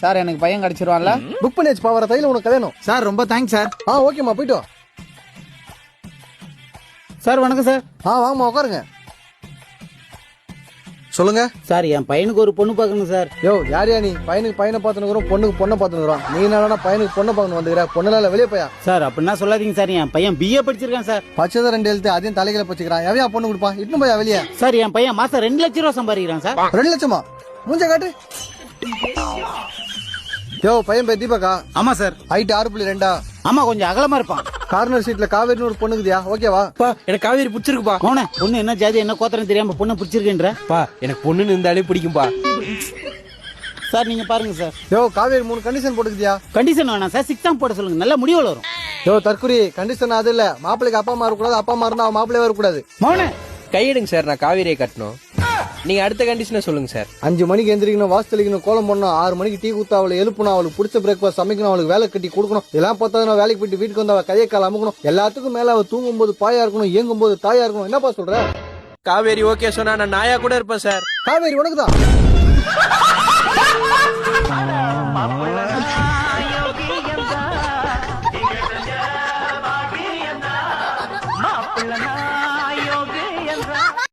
Sir எனக்கு பையன் கிடைச்சிருவான்ல? Book பண்ணியாச்சு வர தையில உனக்கு கல்யாணம். சார் ரொம்ப தேங்க்ஸ் சார். ஓகேம்மா போயிட்டு வா. சார் வணக்கம் சார். வாங்கம்மா உட்காருங்க. சொல்லுங்க சார் என் பையனுக்கு ஒரு பொண்ணு பார்க்கணும் சார். யோ யாரியா நீ? பையனுக்கு பையனை பார்த்துனுக்குறோம், பொண்ணுக்கு பொண்ணை பார்த்துனுக்குறோம். நீ என்னடா பையனுக்கு பொண்ணை பார்க்கணும் வந்துக்கிற? பொண்ணுல வெளியே போயா? சார் அப்படின்னா சொல்லாதீங்க சார். என் பையன் BA படிச்சிருக்கான் சார். பச்சை 2 எழுத்து அதையும் தலைகளை பச்சுக்கிறான். எவையா பொண்ணு கொடுப்பான்? இட்னு போயா வெளியே. சார் என் பையன் மாசம் 2 லட்சம் ரூபா சம்பாதிக்கிறான் சார். 2 லட்சமா? மூஞ்ச காட்டு. யோ பையன் பேர் தீபகா. ஆமா சார். ஹைட் 6.2. ஆமா கொஞ்சம் அகலமா இருப்பான். கார்னர் சீட்ல காவேரின்னு ஒரு பொண்ணுக்குதியா? ஓகேவா? எனக்கு காவேரி பிடிச்சிருக்குப்பா. பொண்ணு என்ன ஜாதி என்ன கோத்திரம் தெரியாம பொண்ணு பிடிச்சிருக்குன்ற? எனக்கு பொண்ணுன்னு இருந்தாலே பிடிக்கும்பா. சார் நீங்க பாருங்க சார். யோ காவேரி 3 கண்டிஷன் போட்டுக்குதியா? கண்டிஷன் வேணாம் சார், 6 போட சொல்லுங்க, நல்ல முடிவு வரும். யோ தற்குறி, கண்டிஷன் அது இல்ல. மாப்பிளைக்கு அப்பா அம்மா இருக்கக்கூடாது, அப்பா அம்மா இருந்தா மாப்பிள்ளையே வரக்கூடாது. மௌன கையெடுங்க சார், நான் காவேரியை கட்டணும். நீங்க அடுத்த கண்டிஷனை சொல்லுங்க சார். 5 மணிக்கு எந்திரிக்கணும், வாசு தெளிக்கணும், கோலம் பண்ணணும். 6 மணிக்கு டீ குத்தா அவளை எழுப்பணும், அவளுக்கு பிடிச்ச பிரேக்ஃபாஸ்ட் சமைக்கணும், அவளுக்கு வேலை கட்டி கொடுக்கணும். எல்லாம் பார்த்தா வேலைக்கு போயிட்டு வீட்டுக்கு வந்து அவ கையை கால அமுக்கணும். எல்லாத்துக்கும் மேல அவ தூங்கும் போது பாயா இருக்கணும், இயங்கும் போது தாயா இருக்கணும். என்னப்பா சொல்ற? காவேரி ஓகே சொன்னா நான் நாயா கூட இருப்பேன் சார். காவேரி உனக்குதான்.